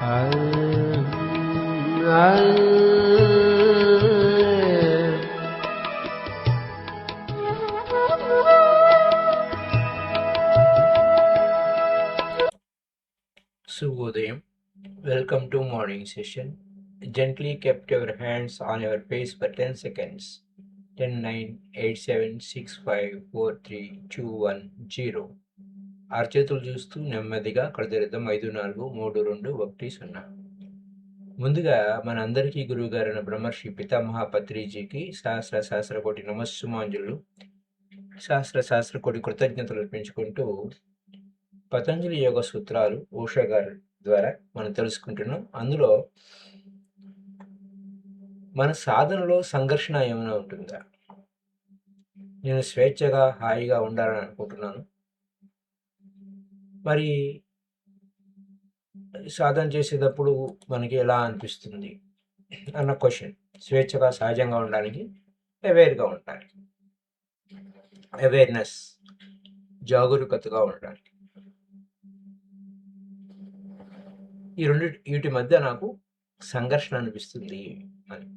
Subhodayam. Welcome to morning session. Gently kept your hands on your face for 10 seconds. 10, 9, 8, 7, 6, 5, 4, 3, 2, 1, 0. అరచేతులు చూస్తూ నెమ్మదిగా కడతెరిద్దాం. 5, 4, 3, 2, 1, 0. ముందుగా మనందరికీ గురువుగారైన బ్రహ్మర్షి పితామహ పత్రిజీకి సహస్ర కోటి నమస్సుమాంజులు, సహస్ర కోటి కృతజ్ఞతలు అర్పించుకుంటూ పతంజలి యోగ సూత్రాలు ఉషా గారి ద్వారా మనం తెలుసుకుంటున్నాం. అందులో మన సాధనలో సంఘర్షణ ఏమైనా ఉంటుందా? నేను స్వేచ్ఛగా హాయిగా ఉండాలని అనుకుంటున్నాను, మరి సాధన చేసేటప్పుడు మనకి ఎలా అనిపిస్తుంది అన్న క్వశ్చన్. స్వేచ్ఛగా సహజంగా ఉండడానికి అవేర్గా ఉండడానికి, అవేర్నెస్, జాగరూకతగా ఉండడానికి, ఈ వీటి మధ్య నాకు సంఘర్షణ అనిపిస్తుంది అని.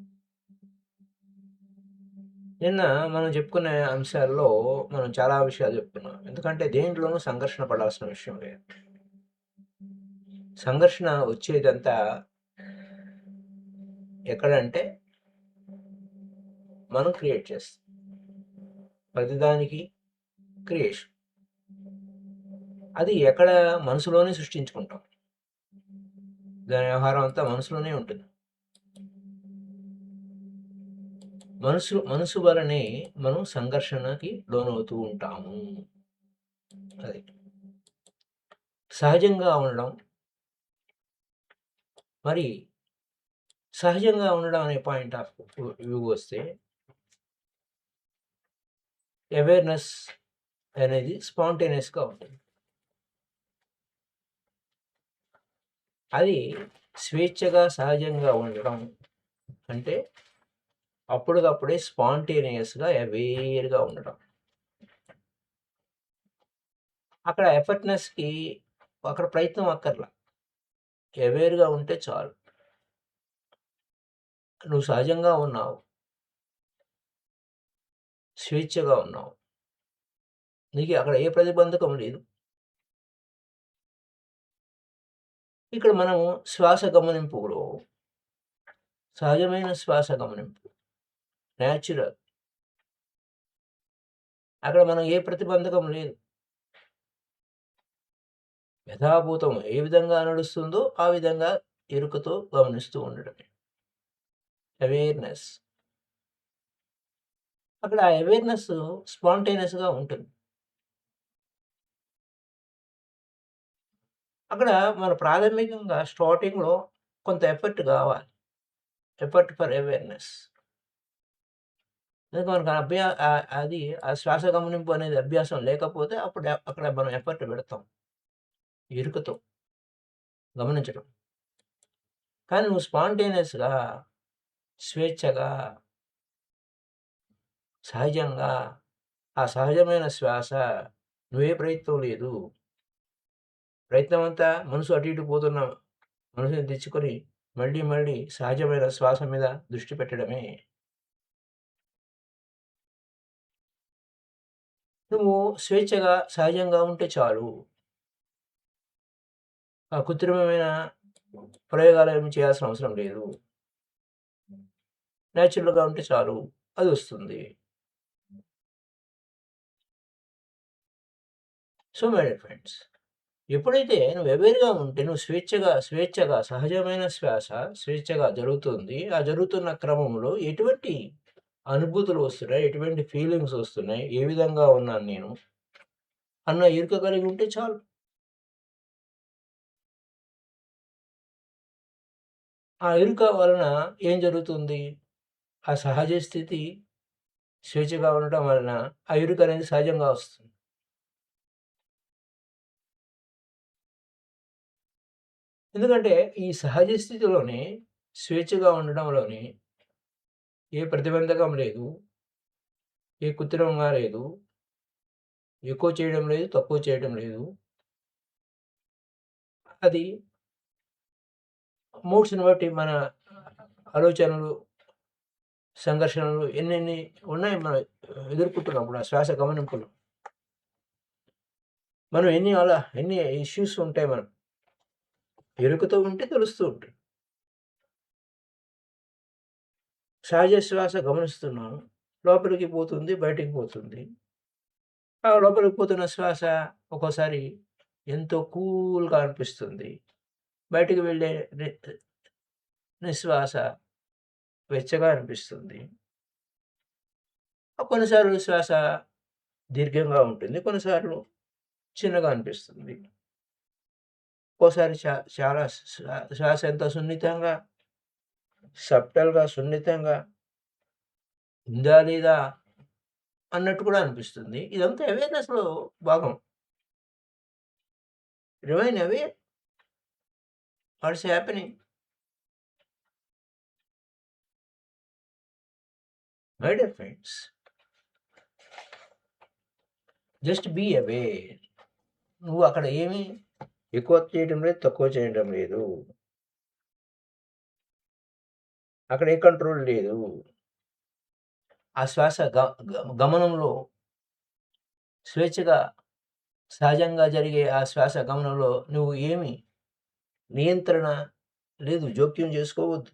నిన్న మనం చెప్పుకునే అంశాల్లో మనం చాలా విషయాలు చెప్పుకున్నాం. ఎందుకంటే దేంట్లోనూ సంఘర్షణ పడాల్సిన విషయం లేదు. సంఘర్షణ వచ్చేదంతా ఎక్కడంటే మనం క్రియేట్ చేస్తాం. ప్రతిదానికి క్రియేషన్ అది ఎక్కడ మనసులోనే సృష్టించుకుంటాం. దాని వ్యవహారం అంతా మనసులోనే ఉంటుంది. మనసు వలనే మనం సంఘర్షణకి లోనవుతూ ఉంటాము. అది సహజంగా ఉండడం. మరి సహజంగా ఉండడం అనే పాయింట్ ఆఫ్ వ్యూ వస్తే అవేర్నెస్ అనేది స్పాంటేనియస్గా ఉంటుంది. అది స్వేచ్ఛగా సహజంగా ఉండడం అంటే అప్పటికప్పుడే స్పాంటేనియస్గా అవేర్గా ఉండడం. అక్కడ ఎఫర్ట్నెస్కి అక్కడ ప్రయత్నం అక్కర్లా, అవేర్గా ఉంటే చాలు. నువ్వు సహజంగా ఉన్నావు, స్వేచ్ఛగా ఉన్నావు, నీకు అక్కడ ఏ ప్రతిబంధకం లేదు. ఇక్కడ మనము శ్వాస గమనింపులో సహజమైన శ్వాస గమనింపు, న్యాచురల్, అక్కడ మనం ఏ ప్రతిబంధకం లేదు. యథాభూతం ఏ విధంగా నడుస్తుందో ఆ విధంగా ఎరుకతో గమనిస్తూ ఉండడమే అవేర్నెస్. అక్కడ ఆ అవేర్నెస్ స్పాంటేనియస్గా ఉంటుంది. అక్కడ మన ప్రాథమికంగా స్టార్టింగ్లో కొంత ఎఫర్ట్ కావాలి. Effort for awareness. మనకు అది ఆ శ్వాస గమనింపు అనేది అభ్యాసం లేకపోతే అప్పుడు అక్కడ మనం ఎఫర్ట్ పెడతాం ఎరుకతో గమనించడం. కానీ నువ్వు స్పాంటేనియస్గా, స్వేచ్ఛగా, సహజంగా, ఆ సహజమైన శ్వాస, నువ్వే ప్రయత్నం లేదు. ప్రయత్నం అంతా మనసు అటు ఇటు పోతున్న మనసుని తెచ్చుకొని మళ్ళీ సహజమైన శ్వాస మీద దృష్టి పెట్టడమే. నువ్వు స్వేచ్ఛగా సహజంగా ఉంటే చాలు. ఆ కృత్రిమమైన ప్రయోగాలు ఏమి చేయాల్సిన అవసరం లేదు. న్యాచురల్‌గా ఉంటే చాలు, అది వస్తుంది. సో మై డియర్ ఫ్రెండ్స్, ఎప్పుడైతే నువ్వు అవేర్‌గా ఉంటే నువ్వు స్వేచ్ఛగా సహజమైన శ్వాస స్వేచ్ఛగా జరుగుతుంది. ఆ జరుగుతున్న క్రమంలో ఎటువంటి అనుభూతులు వస్తున్నాయి, ఎటువంటి ఫీలింగ్స్ వస్తున్నాయి, ఏ విధంగా ఉన్నాను నేను అన్న ఎరుక కలిగి ఉంటే చాలు. ఆ ఎరుక వలన ఏం జరుగుతుంది? ఆ సహజ స్థితి స్వేచ్ఛగా ఉండటం వలన ఆ ఎరుక అనేది సహజంగా వస్తుంది. ఎందుకంటే ఈ సహజ స్థితిలోనే, స్వేచ్ఛగా ఉండడంలోనే ఏ ప్రతిబంధకం లేదు, ఏ కృత్రిమంగా లేదు, ఎక్కువ చేయడం లేదు, తక్కువ చేయడం లేదు. అది మూడ్స్‌ని బట్టి మన ఆలోచనలు, సంఘర్షణలు ఎన్నెన్ని ఉన్నాయి మనం ఎదుర్కొంటున్నప్పుడు ఆ శ్వాస గమనింపులు. మనం ఎన్ని ఇష్యూస్ ఉంటాయి మనం ఎరుకుతూ ఉంటే తెలుస్తూ ఉంటుంది. సహజ శ్వాస గమనిస్తున్నాం. లోపలికి పోతుంది, బయటికి పోతుంది. ఆ లోపలికి పోతున్న శ్వాస ఒక్కోసారి ఎంతో కూల్‌గా అనిపిస్తుంది. బయటికి వెళ్ళే ని నిశ్వాస వెచ్చగా అనిపిస్తుంది. కొన్నిసార్లు శ్వాస దీర్ఘంగా ఉంటుంది. కొన్నిసార్లు చిన్నగా అనిపిస్తుంది. ఒక్కోసారి చాలా శ్వాస ఎంతో సున్నితంగా, సున్నితంగా ఉందా లేదా అన్నట్టు కూడా అనిపిస్తుంది. ఇదంతా అవేర్‌నెస్‌లో భాగం. Remain aware what's happening. My dear friends, just be aware. నువ్వు అక్కడ ఏమి ఎక్కువ చేయడం లేదు, తక్కువ చేయడం లేదు. అక్కడ ఏ కంట్రోల్ లేదు. ఆ శ్వాస గమనంలో స్వేచ్ఛగా, సహజంగా జరిగే ఆ శ్వాస గమనంలో నువ్వు ఏమి నియంత్రణ లేదు, జోక్యం చేసుకోవద్దు.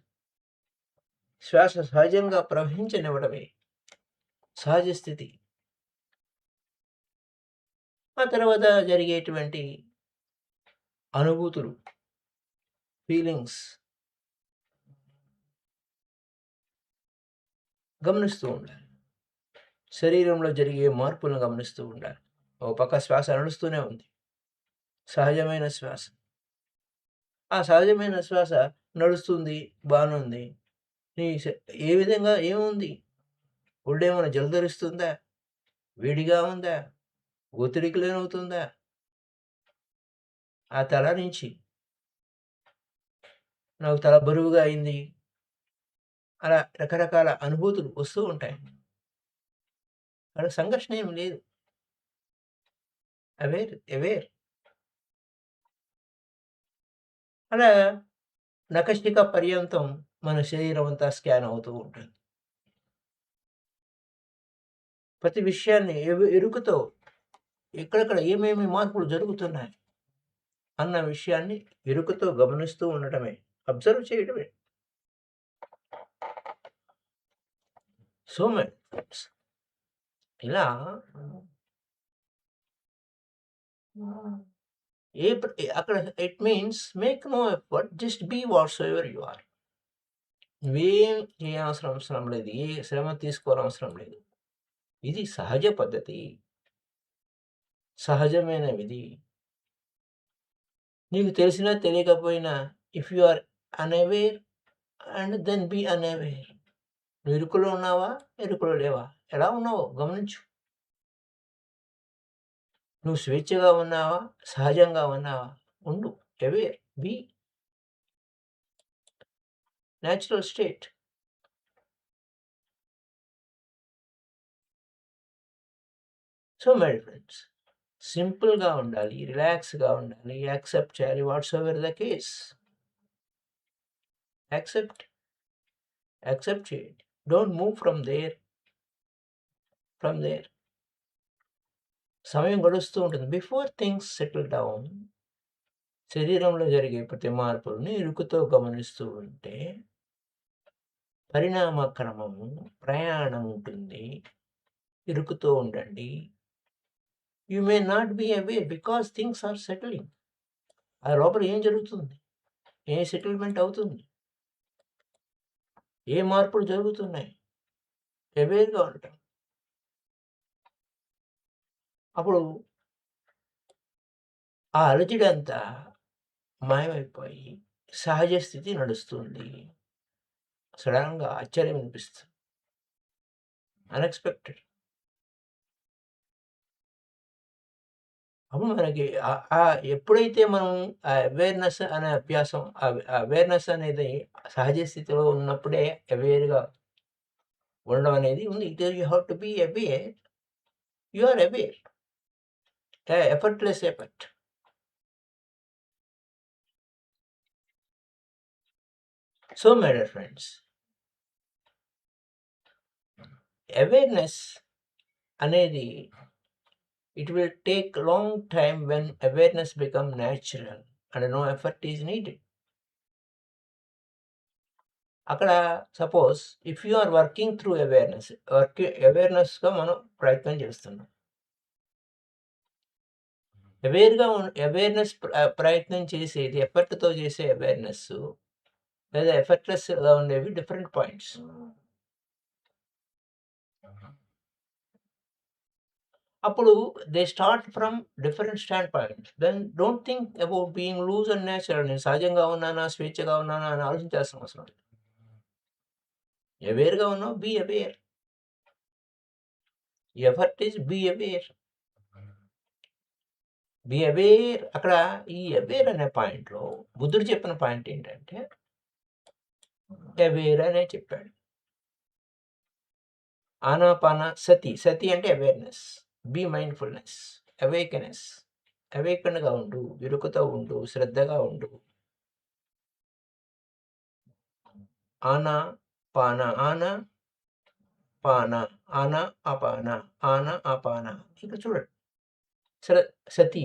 శ్వాస సహజంగా ప్రవహించనివ్వడమే సహజ స్థితి. ఆ తర్వాత జరిగేటువంటి అనుభూతులు, ఫీలింగ్స్ గమనిస్తూ ఉండాలి. శరీరంలో జరిగే మార్పులను గమనిస్తూ ఉండాలి. ఓ పక్క శ్వాస నడుస్తూనే ఉంది. సహజమైన శ్వాస. ఆ సహజమైన శ్వాస నడుస్తుంది, బానుంది. నీ ఏ విధంగా ఏముంది? ఒళ్ళేమైనా జలదరిస్తుందా? వేడిగా ఉందా? ఒత్తిడికి లోనవుతుందా? ఆ తల నుంచి నాకు తల బరువుగా అయింది. అలా రకరకాల అనుభూతులు వస్తూ ఉంటాయి. అక్కడ సంఘర్షణ ఏమి లేదు. అవేర్. అలా నఖశిఖ పర్యంతం మన శరీరం అంతా స్కాన్ అవుతూ ఉంటుంది. ప్రతి విషయాన్ని ఎరుకతో ఎక్కడెక్కడ ఏమేమి మార్పులు జరుగుతున్నాయి అన్న విషయాన్ని ఎరుకతో గమనిస్తూ ఉండటమే. అబ్జర్వ్ చేయడమే. సో మై ఫ్రెండ్స్, ఇలా అక్కడ it means make no effort, just be whatsoever you are. నువ్వేం అవసరం లేదు. ఏ శ్రమ తీసుకోనవసరం లేదు. ఇది సహజ పద్ధతి. సహజమైన విధి. నీకు తెలిసినా తెలియకపోయినా if you are unaware and then be unaware. నువ్వు ఇరుకులో ఉన్నావా? ఇరుకులో లేవా? ఎలా ఉన్నావో గమనించు. నువ్వు స్వేచ్ఛగా ఉన్నావా? సహజంగా ఉన్నావా? ఉండు. Aware. Be natural state. So my friends, సింపుల్‌గా ఉండాలి. రిలాక్స్‌గా ఉండాలి. యాక్సెప్ట్ చేయాలి whatever the case. Accept. Accept చేయండి. Don't move from there. సమయం గడుస్తూ ఉంటుంది. బిఫోర్ థింగ్స్ సెటిల్ డౌన్, శరీరంలో జరిగే ప్రతి మార్పుల్ని ఇరుకుతో గమనిస్తూ ఉంటే పరిణామ క్రమము, ప్రయాణం ఉంటుంది. ఇరుకుతో ఉండండి. You may not be aware because things are settling. ఆ లోపల ఏం జరుగుతుంది? ఏ సెటిల్మెంట్ అవుతుంది? ఏ మార్పులు జరుగుతున్నాయి? అవేర్‌గా ఉంటాం. అప్పుడు ఆ అలజడంతా మాయమైపోయి సహజ స్థితి నడుస్తుంది. సడెన్‌గా ఆశ్చర్యం అనిపిస్తుంది. అన్‌ఎక్స్‌పెక్టెడ్. అప్పుడు మనకి ఎప్పుడైతే మనం ఆ అవేర్‌నెస్ అనే అభ్యాసం, అవేర్‌నెస్ అనేది సహజ స్థితిలో ఉన్నప్పుడే అవేర్‌గా ఉండడం అనేది ఉంది. You have to be aware. You are aware. Effortless effort. So my dear friends, awareness అనేది it will take long time when awareness become natural and no effort is needed. అక్కడ suppose if you are working through అవేర్నెస్గా మనం ప్రయత్నం చేస్తున్నాం. Awareness ప్రయత్నం చేసేది ఎఫర్ట్తో చేసే awareness లేదా ఎఫర్ట్లెస్గా ఉండేవి డిఫరెంట్ పాయింట్స్. అప్పుడు they start from different standpoints. Then don't think about being loose and natural. నేను సహజంగా ఉన్నానా, స్వేచ్ఛగా ఉన్నానా అని ఆలోచించాల్సిన అవసరం లేదు. అవేర్గా ఉన్నావు, be aware. Effort is be aware. Be aware. అక్కడ ఈ అవేర్ అనే పాయింట్లో బుద్ధుడు చెప్పిన పాయింట్ ఏంటంటే అవేర్ అనే చెప్పాడు. ఆనాపాన సతి. సతి అంటే అవేర్నెస్. Be mindfulness, awakeness. అవేకన్గా ఉండు, ఇరుకుతో ఉండు, శ్రద్ధగా ఉండు. ఆనా పాన, ఆనా పాన, ఆనా అపాన, ఆనా అపాన. ఇక్కడ చూడండి, సతి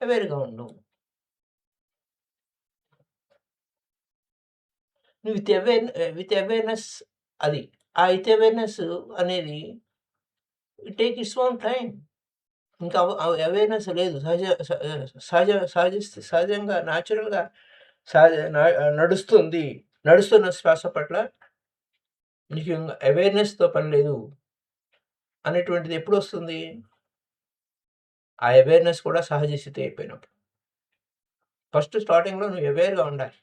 అవేర్గా ఉండు. నువ్వు విత్ అవేర్నెస్. అది ఆ విత్ అవేర్నెస్ అనేది టేక్ ఇట్స్ ఓన్ టైం. ఇంకా అవేర్నెస్ లేదు. సహజంగా న్యాచురల్గా నడుస్తుంది. నడుస్తున్న శ్వాస పట్ల నీకు అవేర్నెస్తో పని లేదు అనేటువంటిది ఎప్పుడు వస్తుంది? ఆ అవేర్నెస్ కూడా సహజ స్థితి అయిపోయినప్పుడు. ఫస్ట్ స్టార్టింగ్లో నువ్వు అవేర్గా ఉండాలి.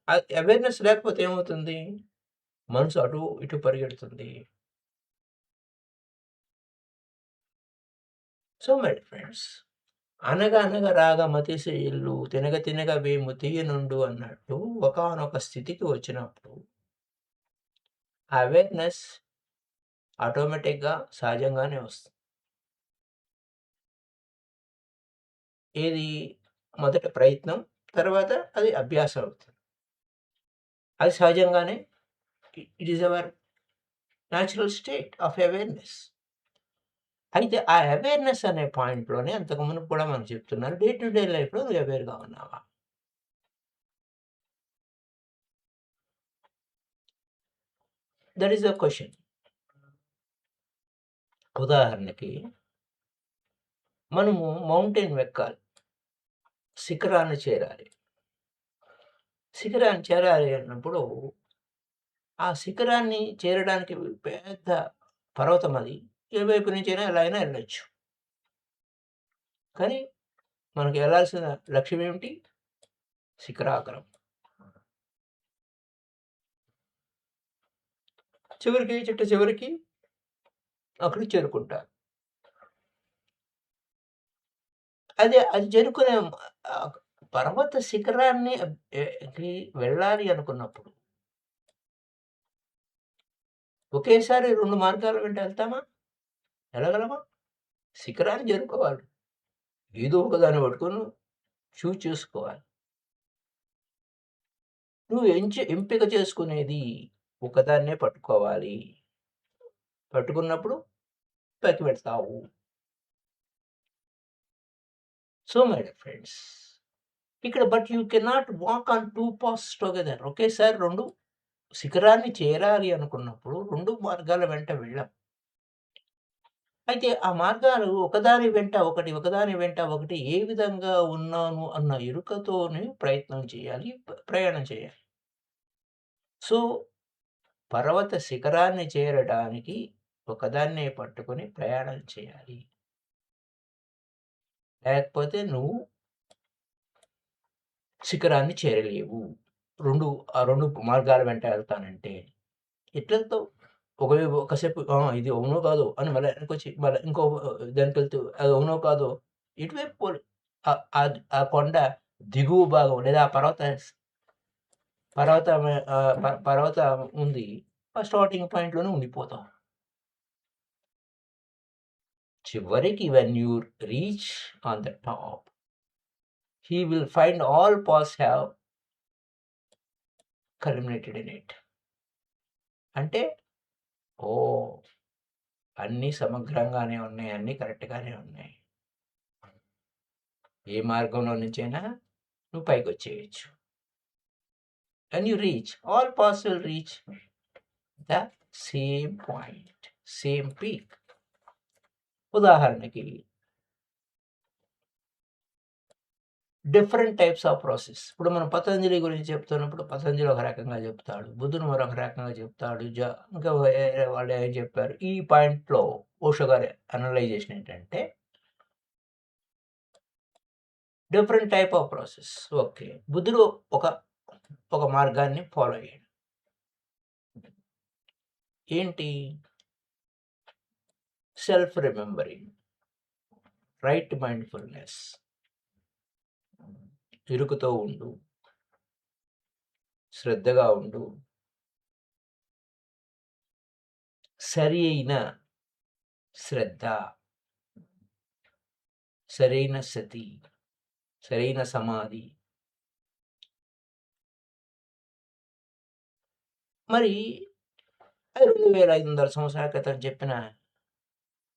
ఆ అవేర్నెస్ లేకపోతే ఏమవుతుంది? మనసు అటు ఇటు పరిగెడుతుంది. సో మై ఫ్రెండ్స్, అనగా అనగా రాగా మతిసి ఇల్లు, తినగ తినగ వేము తీయనుండు అన్నట్టు ఒకానొక స్థితికి వచ్చినప్పుడు అవేర్నెస్ ఆటోమేటిక్గా సహజంగానే వస్తుంది. ఏది మొదట ప్రయత్నం, తర్వాత అది అభ్యాసం అవుతుంది. అది సహజంగానే it is our natural state of awareness. అయితే ఆ అవేర్నెస్ అనే పాయింట్లోనే అంతకు మునుపు కూడా మనం చెప్తున్నారు, డే టు డే లైఫ్లో నువ్వు అవేర్గా ఉన్నావా? That is the question. ఉదాహరణకి మనము మౌంటైన్ ఎక్కాలి, శిఖరాన్ని చేరాలి. శిఖరాన్ని చేరాలి అన్నప్పుడు ఆ శిఖరాన్ని చేరడానికి పెద్ద పర్వతం అది. ఏ వైపు నుంచైనా ఎలా అయినా వెళ్ళొచ్చు. కానీ మనకు వెళ్ళాల్సిన లక్ష్యం ఏమిటి? శిఖరాగ్రం. చివరికి చిట్ట చివరికి అక్కడికి చేరుకుంటారు. అది చేరుకునే పర్వత శిఖరాన్ని కి వెళ్ళాలి అనుకున్నప్పుడు ఒకేసారి 2 మార్గాల వెంట వెళ్తామా? వెళ్ళగలమా? శిఖరాన్ని చేరుకోవాలి. ఏదో ఒకదాన్ని పట్టుకొని చూజ్ చేసుకోవాలి. నువ్వు ఎంపిక చేసుకునేది ఒకదాన్నే పట్టుకోవాలి. పట్టుకున్నప్పుడు పైకి వెళ్తావు. సో మై డియర్ ఫ్రెండ్స్, ఇక్కడ but you cannot walk on 2 paths together. ఒకేసారి 2 శిఖరాన్ని చేరాలి అనుకున్నప్పుడు 2 మార్గాల వెంట వెళ్ళాం. అయితే ఆ మార్గాలు ఒకదాని వెంట ఒకటి, ఒకదాని వెంట ఒకటి ఏ విధంగా ఉన్నాను అన్న ఎరుకతోనే ప్రయత్నం చేయాలి, ప్రయాణం చేయాలి. సో, పర్వత శిఖరాన్ని చేరడానికి ఒకదాన్నే పట్టుకొని ప్రయాణం చేయాలి. లేకపోతే నువ్వు శిఖరాన్ని చేరలేవు. ఆ 2 మార్గాల వెంట వెళ్తానంటే ఎట్లెళ్తావు? ఒకసేపు ఇది అవునో కాదో అని మళ్ళీ వెనకొచ్చి మళ్ళీ ఇంకో దానికెళ్తూ అది అవునో కాదో ఇటువైపు పోలే. ఆ కొండ దిగువ భాగం లేదా ఆ పర్వతం ఉంది. ఆ స్టార్టింగ్ పాయింట్‌లోనే ఉండిపోతాం. చివరికి when you reach on the top, he will find all paths culminated in it. అంటే ఓ అన్నీ సమగ్రంగానే ఉన్నాయి, అన్నీ కరెక్ట్గానే ఉన్నాయి. ఏ మార్గంలో నుంచైనా నువ్వు పైకి వచ్చేయచ్చు. And you reach all possible reach the same point, same peak. ఉదాహరణకి డిఫరెంట్ టైప్స్ ఆఫ్ ప్రాసెస్. ఇప్పుడు మనం పతంజలి గురించి చెప్తున్నప్పుడు పతంజలి ఒక రకంగా చెప్తాడు, బుద్ధుడు మరొక రకంగా చెప్తాడు, ఇంకా వేరే వాళ్ళు ఏం చెప్పారు. ఈ పాయింట్లో ఓషో గారి అనలైజేషన్ ఏంటంటే different type of process. Okay, బుద్ధుడు ఒక మార్గాన్ని ఫాలో అయ్యాడు. ఏంటి? సెల్ఫ్ రిమెంబరింగ్, రైట్ మైండ్ఫుల్నెస్, ఇరుకుతో ఉండు, శ్రద్ధగా ఉండు, సరి అయిన శ్రద్ధ, సరైన సతి, సరైన సమాధి. మరి 2500 సంవత్సరాల క్రితం చెప్పిన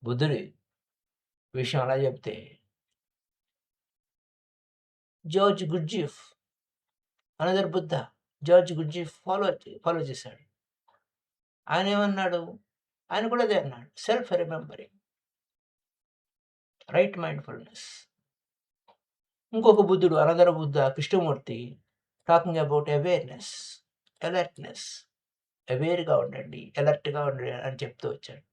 బుద్ధుడి విషయం అలా చెప్తే George Gurdjieff, another Buddha, George Gurdjieff follow చేశాడు. ఆయన ఏమన్నాడు? ఆయన కూడా అదే అన్నాడు, సెల్ఫ్ రిమెంబరింగ్, రైట్ మైండ్ఫుల్నెస్. ఇంకొక బుద్ధుడు, another Buddha Krishnamurti, talking about awareness, alertness, అవేర్గా ఉండండి, అలర్ట్గా ఉండండి అని చెప్తూ వచ్చాడు.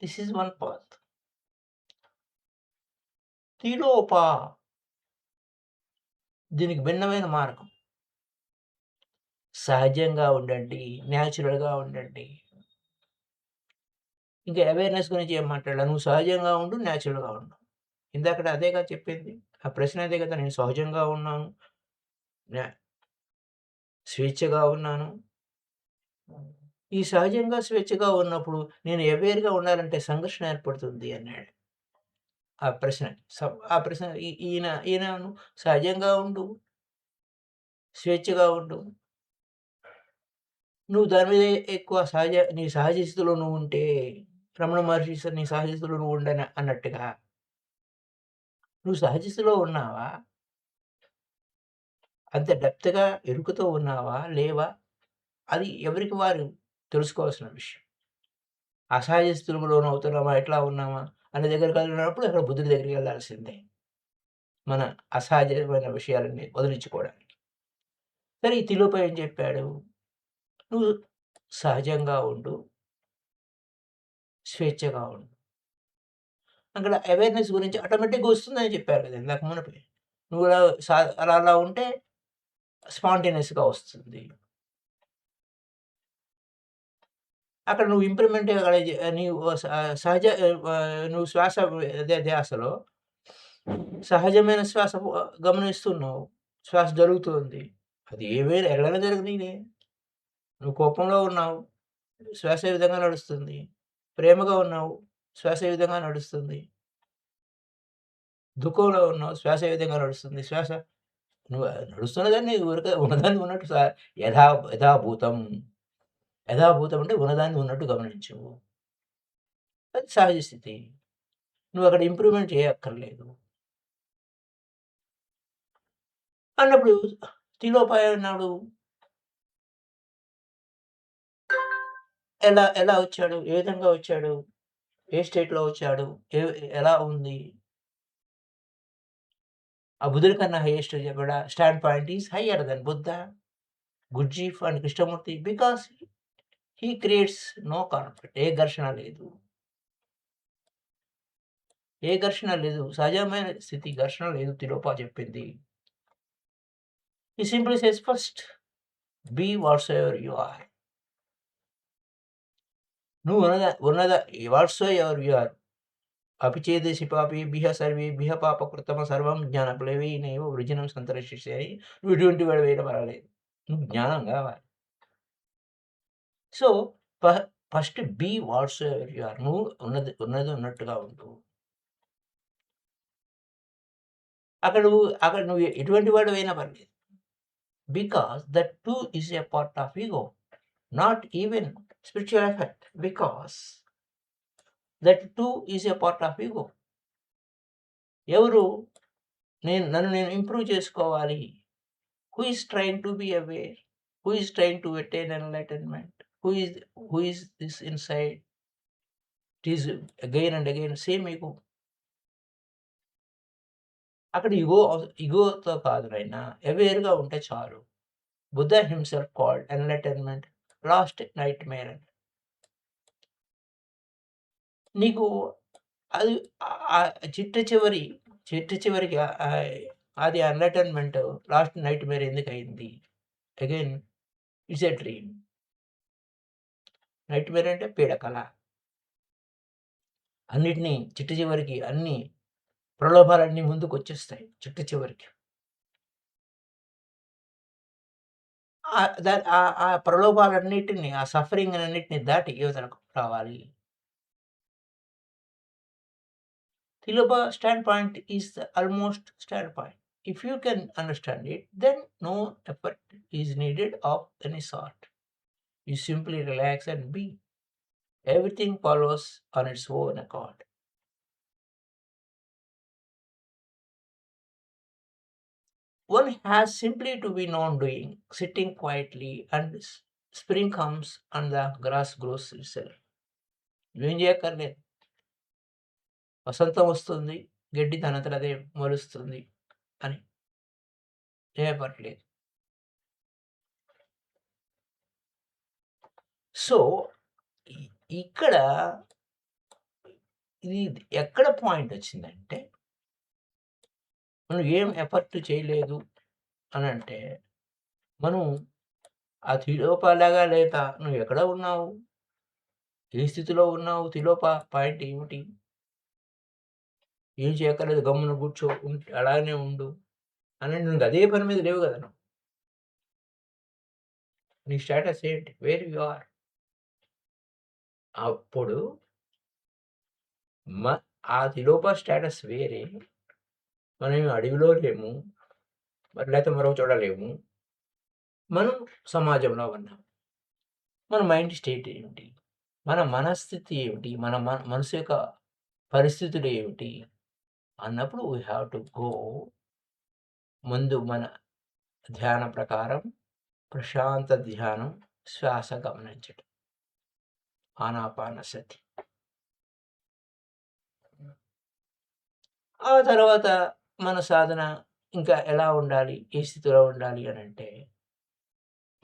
This is one path. Tilopa, దీనికి భిన్నమైన మార్గం. సహజంగా ఉండండి, న్యాచురల్గా ఉండండి. ఇంకా అవేర్నెస్ గురించి ఏం మాట్లాడాలి? నువ్వు సహజంగా ఉండు, న్యాచురల్గా ఉండు. ఇందాకడ అదేగా చెప్పింది, ఆ ప్రశ్న అదే కదా. నేను సహజంగా ఉన్నాను, స్వేచ్ఛగా ఉన్నాను. ఈ సహజంగా స్వేచ్ఛగా ఉన్నప్పుడు నేను అవేర్గా ఉండాలంటే సంఘర్షణ ఏర్పడుతుంది అన్నాడు. ఆ ప్రశ్న ఈయన సహజంగా ఉండు, స్వేచ్ఛగా ఉండు, నువ్వు దాని మీద ఎక్కువ నీ సహజ స్థితిలో నువ్వు ఉంటే, రమణ మహర్షి నీ సహజ స్థితిలో నువ్వు ఉండని అన్నట్టుగా, నువ్వు సహజ స్థితిలో ఉన్నావా? అంత డెప్త్‌గా ఎరుకతో ఉన్నావా? లేవా? అది ఎవరికి వారు తెలుసుకోవాల్సిన విషయం. అసహజ స్థితికి లోనవుతున్నామా? ఎట్లా ఉన్నామా? అనే దగ్గరికి వెళ్ళినప్పుడు అక్కడ బుద్ధుడి దగ్గరికి వెళ్ళాల్సిందే, మన అసహజమైన విషయాలన్నీ వదిలించుకోవడానికి. సరే, ఈ తిలోప ఏం చెప్పాడు? నువ్వు సహజంగా ఉండు, స్వేచ్ఛగా ఉండు. అక్కడ అవేర్‌నెస్ గురించి ఆటోమేటిక్‌గా వస్తుందని చెప్పారు కదా ఇందాక మునుపే. నువ్వు అలా ఉంటే స్పాంటేనియస్‌గా వస్తుంది. అక్కడ నువ్వు ఇంప్లిమెంట్ అక్కడ నీవు సహజ నువ్వు శ్వాస ధ్యాసలో సహజమైన శ్వాస గమనిస్తున్నావు. శ్వాస జరుగుతుంది. అది ఏమైనా ఎలాగైనా జరగనీలే. నువ్వు కోపంలో ఉన్నావు, శ్వాస ఏ విధంగా నడుస్తుంది. ప్రేమగా ఉన్నావు, శ్వాస ఏ విధంగా నడుస్తుంది. దుఃఖంలో ఉన్నావు, శ్వాస ఏ విధంగా నడుస్తుంది. నువ్వు నడుస్తున్నదాన్ని ఊరికే ఉన్నదాన్ని ఉన్నట్టు యథాభూతం. యథాభూతం అంటే ఉన్నదాన్ని ఉన్నట్టు గమనించు. అది సహజ స్థితి. నువ్వు అక్కడ ఇంప్రూవ్‌మెంట్ చేయక్కర్లేదు. అన్నప్పుడు తిలోపాయ అన్నాడు. ఎలా వచ్చాడు? ఏ విధంగా వచ్చాడు? ఏ స్టేట్‌లో వచ్చాడు? ఎలా ఉంది? ఆ బుద్ధుడి కన్నా హైయెస్ట్ కూడా standpoint is higher than Buddha, Gurdjieff and Krishnamurti because he creates no conflict. ఏ ఘర్షణ లేదు. ఏ ఘర్షణ లేదు. సహజమైన స్థితి, ఘర్షణ లేదు తిలోపా చెప్పింది. He simply says first be whatsoever you are. నువ్వు ఉన్నదా వాట్సెవర్ యూ ఆర్. అపిచేదేసి పాపేభ్యః సర్వేభ్యః పాపకృతమ సర్వం జ్ఞానప్లవేనైవ వృజనం సంతరిష్యసి అని నువ్వు ఎటువంటి వాడివైనా పర్వాలేదు. నువ్వు జ్ఞానం కావాలి. So, first be whatsoever you are. నువ్వు ఉన్నది ఉన్నట్టుగా ఉండు. అక్కడ నువ్వు ఎటువంటి వాడివైనా పర్లేదు. because that too is a part of ego, not even spiritual effect, because that too is a part of ego. ఎవరు నన్ను నేను ఇంప్రూవ్ చేసుకోవాలి. Who is trying to be aware, who is trying to attain enlightenment, who is this inside. It is again and again same ego. అక్కడ ఇగోతో కాదు నాయనా, అవేర్‌గా ఉంటే చాలు. Buddha himself called enlightenment last nightmare అని. నీకు అది చిట్ట చివరికి అది ఎన్లైటన్మెంట్ లాస్ట్ నైట్ మేర్ ఎందుకయింది? Again it's a dream. Nightmare అంటే పీడకల. అన్నిటిని చివరికి అన్ని ప్రలోభాలన్నీ ముందుకొచ్చేస్తాయి చివరికి. ఆ ప్రలోభాలన్నిటిని, ఆ సఫరింగ్ అన్నిటిని దాటి యువతలకు రావాలి. Tiloba standpoint is the almost standpoint. If you can understand it, then no effort is needed of any sort. You simply relax and be. Everything follows on its own accord. One has simply to be non-doing, sitting quietly, and spring comes and the grass grows itself. ఏం చేయక్కర్లేదు. వసంతం వస్తుంది, గడ్డి తనంతట అదే మొలుస్తుంది అని చేయబట్టలేదు. So ఇక్కడ ఇది ఎక్కడ పాయింట్ వచ్చిందంటే, మనం ఏం ఎఫర్ట్ చేయలేదు అని అంటే, మనం ఆ తిలోపలాగా లేక నువ్వు ఎక్కడ ఉన్నావు, ఏ స్థితిలో ఉన్నావు, తిలోప పాయింట్ ఏమిటి? ఏం చేయక్కర్లేదు, గమ్మున కూర్చో, అలానే ఉండు అని నువ్వు అదే పని మీద లేవు కదా నువ్వు. నీ స్టేటస్ ఏంటి? Where you are. అప్పుడు ఆ తిలోప స్టేటస్ వేరే. మనం అడవిలో లేము, మరి లేకపోతే మరో చోట లేము. మనం సమాజంలో ఉన్నాం. మన మైండ్ స్టేట్ ఏమిటి? మన మనస్థితి ఏమిటి? మన మనసు యొక్క పరిస్థితులు ఏమిటి అన్నప్పుడు వీ హ్యావ్ టు గో. ముందు మన ధ్యాన ప్రకారం ప్రశాంత ధ్యానం, శ్వాస గమనించడం, ఆనాపానసతి. ఆ తర్వాత మన సాధన ఇంకా ఎలా ఉండాలి, ఏ స్థితిలో ఉండాలి అని అంటే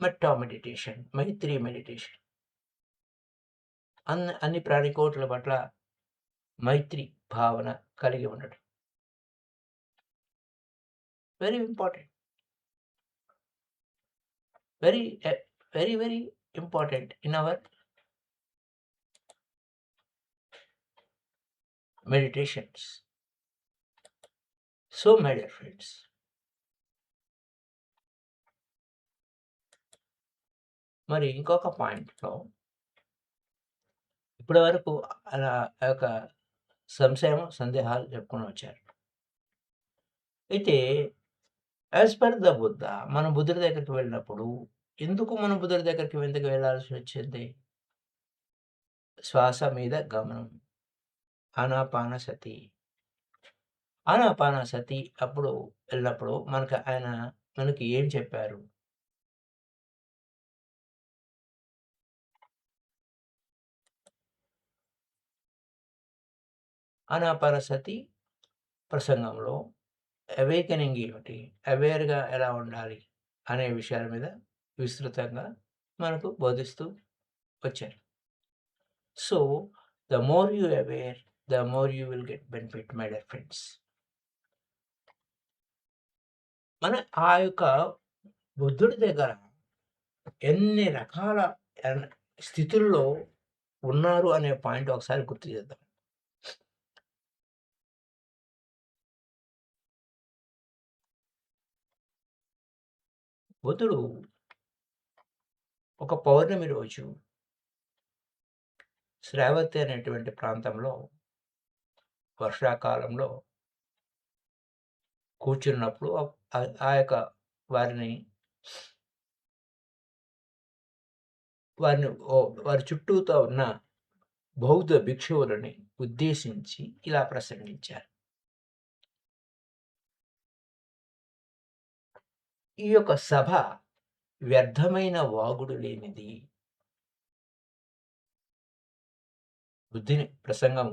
మెట్టా మెడిటేషన్, మైత్రి మెడిటేషన్. అన్ని ప్రాణికోట్ల పట్ల మైత్రి భావన కలిగి ఉండడం very important. Very important in our meditations. So my dear friends, మరి ఇంకొక పాయింట్‌లో ఇప్పటి వరకు అలా యొక్క సందేహాలు చెప్పుకొని వచ్చారు. అయితే యాజ్ పర్ ద బుద్ధ, మనం బుద్ధుడి దగ్గరికి వెళ్ళినప్పుడు ఎందుకు మనం బుద్ధుడి దగ్గరికి ఎందుకు వెళ్ళాల్సి వచ్చింది? శ్వాస మీద గమనం, ఆనాపానసతి. ఆనాపానసతి అప్పుడు వెళ్ళినప్పుడు ఆయన మనకి ఏం చెప్పారు? ఆనాపానసతి ప్రసంగంలో అవేకెనింగ్ ఏమిటి, అవేర్‌గా ఎలా ఉండాలి అనే విషయాల మీద విస్తృతంగా మనకు బోధిస్తూ వచ్చారు. So the more you aware, the more you will get benefit my dear friends. మన ఆ యొక్క బుద్ధుడి దగ్గర ఎన్ని రకాల స్థితుల్లో ఉన్నారు అనే పాయింట్ ఒకసారి గుర్తు చేద్దాం. బుద్ధుడు ఒక పౌర్ణమి రోజు శ్రావతి అనేటువంటి ప్రాంతంలో వర్షాకాలంలో కూర్చున్నప్పుడు ఆ యొక్క వారిని వారిని వారి చుట్టూతా ఉన్న బౌద్ధ భిక్షువులని ఉద్దేశించి ఇలా ప్రసంగించారు. ఈ యొక్క సభ వ్యర్థమైన వాగుడు లేనిది. బుద్ధిని ప్రసంగం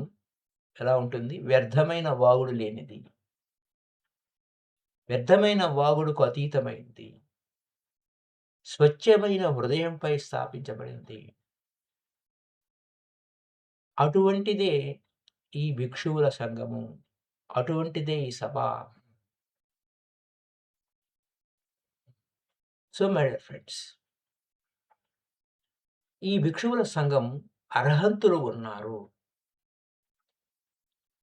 ఎలా ఉంటుంది? వ్యర్థమైన వాగుడు లేనిది. వ్యర్థమైన వాగుడుకు అతీతమైంది. స్వచ్ఛమైన హృదయంపై స్థాపించబడింది. అటువంటిదే ఈ భిక్షువుల సంఘము. అటువంటిదే ఈ సభ. సో మై డియర్ ఫ్రెండ్స్, ఈ భిక్షువుల సంఘం అర్హంతులు ఉన్నారు.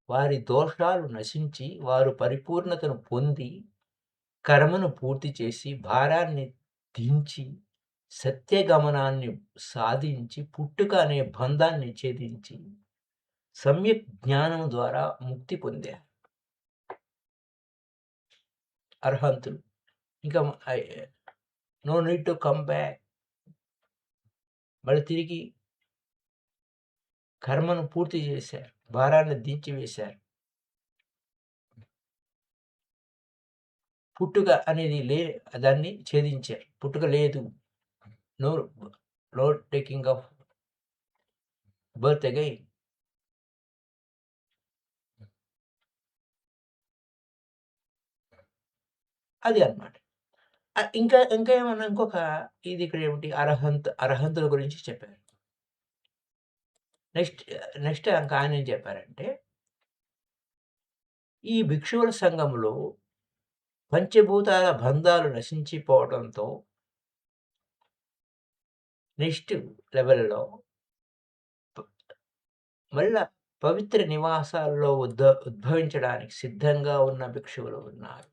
వారి దోషాలు నశించి, వారు పరిపూర్ణతను పొంది, కర్మను పూర్తి చేసి, భారాన్ని దించి, సత్యగమనాన్ని సాధించి, పుట్టుక అనే బంధాన్ని ఛేదించి, సమ్యక్ జ్ఞానం ద్వారా ముక్తి పొందారు. అర్హంతులు. ఇంకా no need to come back. మళ్ళీ తిరిగి కర్మను పూర్తి చేశారు. భారాన్ని దించి వేశారు. పుట్టుక అనేది దాన్ని ఛేదించారు. పుట్టుక లేదు. No no taking of birth again. అది అన్నమాట. ఇంకా ఇంకా ఏమన్నా ఇంకొక ఇది ఇక్కడ ఏమిటి అర్హంతుల గురించి చెప్పారు. నెక్స్ట్ ఇంకా ఆయన ఏం చెప్పారంటే, ఈ భిక్షువుల సంఘములో పంచభూతాల బంధాలు నశించిపోవడంతో నెక్స్ట్ లెవెల్‌లో మళ్ళా పవిత్ర నివాసాల్లో ఉద్భవించడానికి సిద్ధంగా ఉన్న భిక్షువులు ఉన్నారు.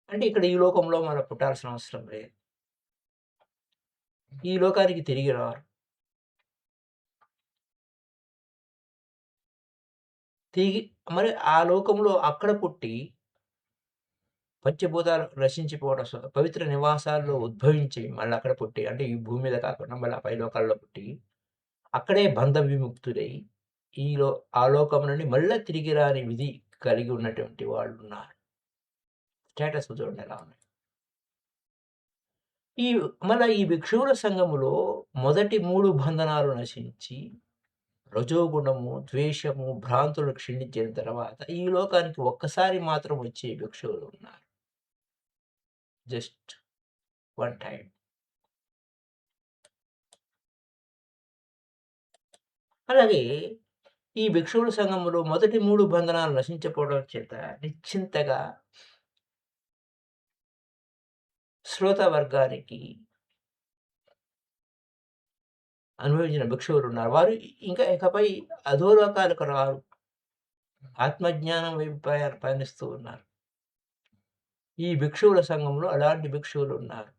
అంటే ఇక్కడ ఈ లోకంలో మనం పుట్టాల్సిన అవసరం లేదు. ఈ లోకానికి తిరిగి రారు. తిరిగి మరి ఆ లోకంలో అక్కడ పుట్టి పంచభూతాలు నశించిపోవడం పవిత్ర నివాసాల్లో ఉద్భవించి మళ్ళీ అక్కడ పుట్టి, అంటే ఈ భూమి మీద కాకుండా మళ్ళీ పై లోకాల్లో పుట్టి, అక్కడే బంధ విముక్తుడై ఆ లోకం నుండి మళ్ళా తిరిగి రాని విధి కలిగి ఉన్నటువంటి వాళ్ళు ఉన్నారు. స్టేటస్ చూడండి ఎలా ఉన్నాయి. మళ్ళా ఈ భిక్షువుల సంఘములో మొదటి 3 బంధనాలు నశించి, రజోగుణము, ద్వేషము, భ్రాంతులు క్షీణించిన తర్వాత ఈ లోకానికి ఒక్కసారి మాత్రం వచ్చే భిక్షువులు ఉన్నారు. Just one time. అలాగే ఈ భిక్షువుల సంఘములో మొదటి 3 బంధనాలు నశించకపోవడం చేత నిశ్చింతగా శ్రోత వర్గానికి అనుభవించిన భిక్షువులు ఉన్నారు. వారు ఇంకా ఇకపై అధోలోకాలకు రారు. ఆత్మజ్ఞానం వైపు పయనిస్తూ ఉన్నారు. ఈ భిక్షువుల సంఘంలో అలాంటి భిక్షువులు ఉన్నారు.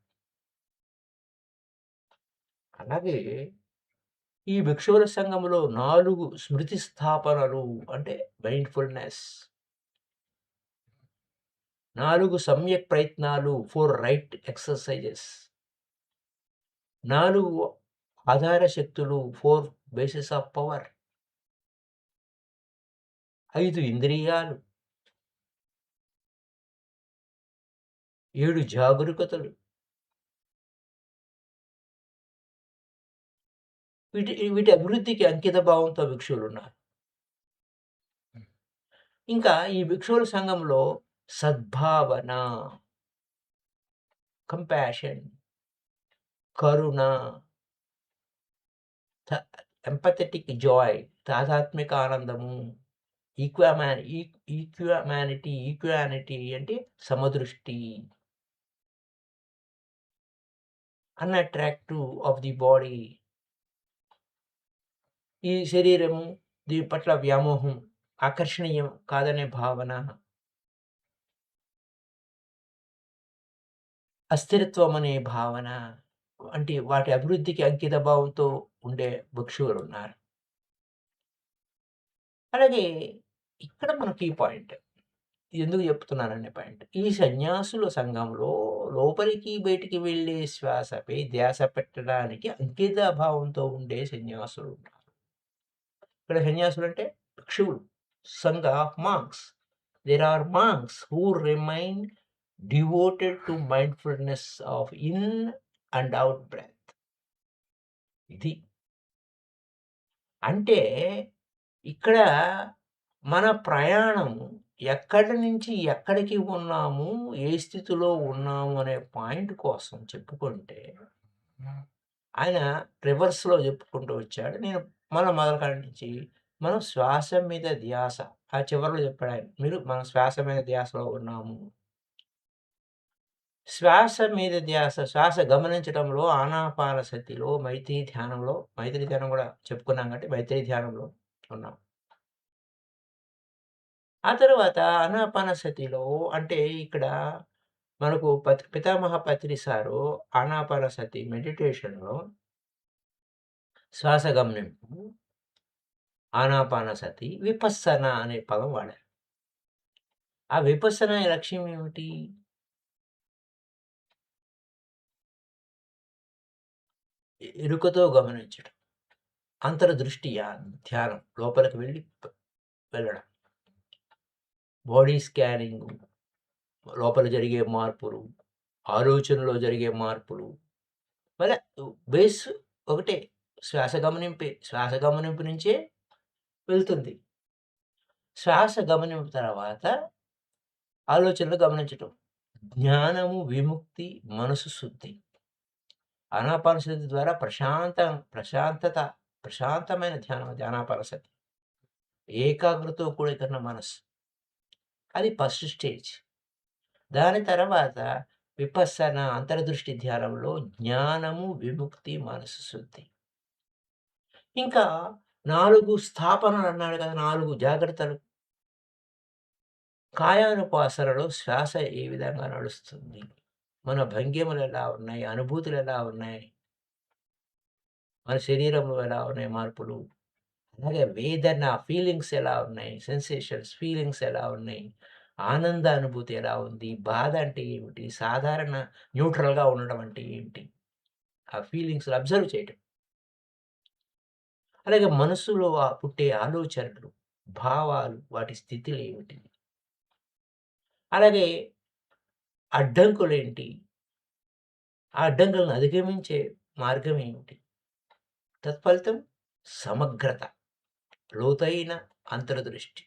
అలాగే ఈ భిక్షువుల సంఘంలో 4 స్మృతి స్థాపనలు, అంటే మైండ్‌ఫుల్‌నెస్, 4 సమ్యక్ ప్రయత్నాలు, 4 రైట్ ఎక్సర్‌సైజెస్, 4 ఆధార శక్తులు, 4 బేసిస్ ఆఫ్ పవర్, 5 ఇంద్రియాలు, 7 జాగరూకతలు. వీటి అభివృద్ధికి అంకిత భావంతో భిక్షువులున్నారు. ఇంకా ఈ భిక్షువుల సంఘంలో సద్భావన, కంపాషన్, కరుణ, ఎంపథెటిక్ జాయ్, తాదాత్మిక ఆనందము, ఈక్వానిటీ అంటే సమదృష్టి, అన్‌అట్రాక్టివ్ ఆఫ్ ది బాడీ, ఈ శరీరము దీని పట్ల వ్యామోహం, ఆకర్షణీయం కాదనే భావన, అస్థిరత్వం అనే భావన వంటి వాటి అభివృద్ధికి అంకిత భావంతో ఉండే భిక్షువులు ఉన్నారు. అలాగే ఇక్కడ మనకి ఈ పాయింట్, ఎందుకు చెప్తున్నాననే పాయింట్. ఈ సన్యాసుల సంఘంలో లోపలికి, బయటికి వెళ్ళే శ్వాసపై ధ్యాస పెట్టడానికి అంకిత భావంతో ఉండే సన్యాసులున్నారు. ఇక్కడ సన్యాసులంటే భిక్షువులు. Sangha of monks. There are monks who remain devoted to mindfulness of in and out breath. ఇది. అంటే ఇక్కడ మన ప్రయాణం ఎక్కడి నుంచి ఎక్కడికి ఉన్నాము, ఏ స్థితిలో ఉన్నాము అనే పాయింట్ కోసం చెప్పుకుంటే, ఆయన రివర్స్‌లో చెప్పుకుంటూ వచ్చాడు. నేను మొదల కాడి నుంచి మనం శ్వాస మీద ధ్యాస. ఆ చివరలో చెప్పాడాయన. మనం శ్వాస మీద ధ్యాసలో ఉన్నాము. శ్వాస మీద ధ్యాస, శ్వాస గమనించడంలో ఆనాపానసతిలో, మైత్రీ ధ్యానంలో, మైత్రీ ధ్యానం కూడా చెప్పుకున్నాం కాబట్టి మైత్రీ ధ్యానంలో ఉన్నాం. ఆ తర్వాత ఆనాపానసతిలో అంటే ఇక్కడ మనకు పితామహ పత్రి సారు ఆనాపానసతి మెడిటేషన్‌లో శ్వాస గమనింపు, ఆనాపానసతి, విపස්සన అనే పదం వాడారు. ఆ విపස්සన లక్ష్యం ఏమిటి? ఎరుకతో గమనించడం. అంతర్దృష్టి ధ్యానం. లోపలికి వెళ్ళడం. బాడీ స్కానింగు, లోపల జరిగే మార్పులు, ఆలోచనలో జరిగే మార్పులు. మళ్ళా బేస్ ఒకటే. శ్వాస గమనింపే. శ్వాస గమనింపు నుంచే వెళ్తుంది. శ్వాస గమనింపు తర్వాత ఆలోచనలు గమనించటం. జ్ఞానము, విముక్తి, మనసు శుద్ధి. ఆనాపానసతి ద్వారా ప్రశాంతమైన ధ్యానం అది ఆనాపానసతి. ఏకాగ్రతతో కూడుకున్న మనస్సు. అది ఫస్ట్ స్టేజ్. దాని తర్వాత విపස්සన అంతర్దృష్టి ధ్యానంలో జ్ఞానము, విముక్తి, మనసు శుద్ధి. ఇంకా 4 స్థాపనలు అన్నాడు కదా! 4 జాగ్రత్తలు. కాయానుపాసనలో శ్వాస ఏ విధంగా నడుస్తుంది? మన భంగిమలు ఎలా ఉన్నాయి? అనుభూతులు ఎలా ఉన్నాయి? మన శరీరంలో ఎలా ఉన్నాయి మార్పులు? అలాగే వేదన ఫీలింగ్స్ ఎలా ఉన్నాయి? సెన్సేషన్స్, ఫీలింగ్స్ ఎలా ఉన్నాయి? ఆనంద అనుభూతి ఎలా ఉంది? బాధ అంటే ఏమిటి? సాధారణ న్యూట్రల్‌గా ఉండడం అంటే ఏంటి? ఆ ఫీలింగ్స్‌ని అబ్జర్వ్ చేయటం. అలాగే మనస్సులో పుట్టే ఆలోచనలు, భావాలు, వాటి స్థితులేమిటి? అలాగే అడ్డంకులేంటి? ఆ అడ్డంకులను అధిగమించే మార్గం ఏమిటి? తత్ఫలితం సమగ్రత, లోతైన అంతర్దృష్టి.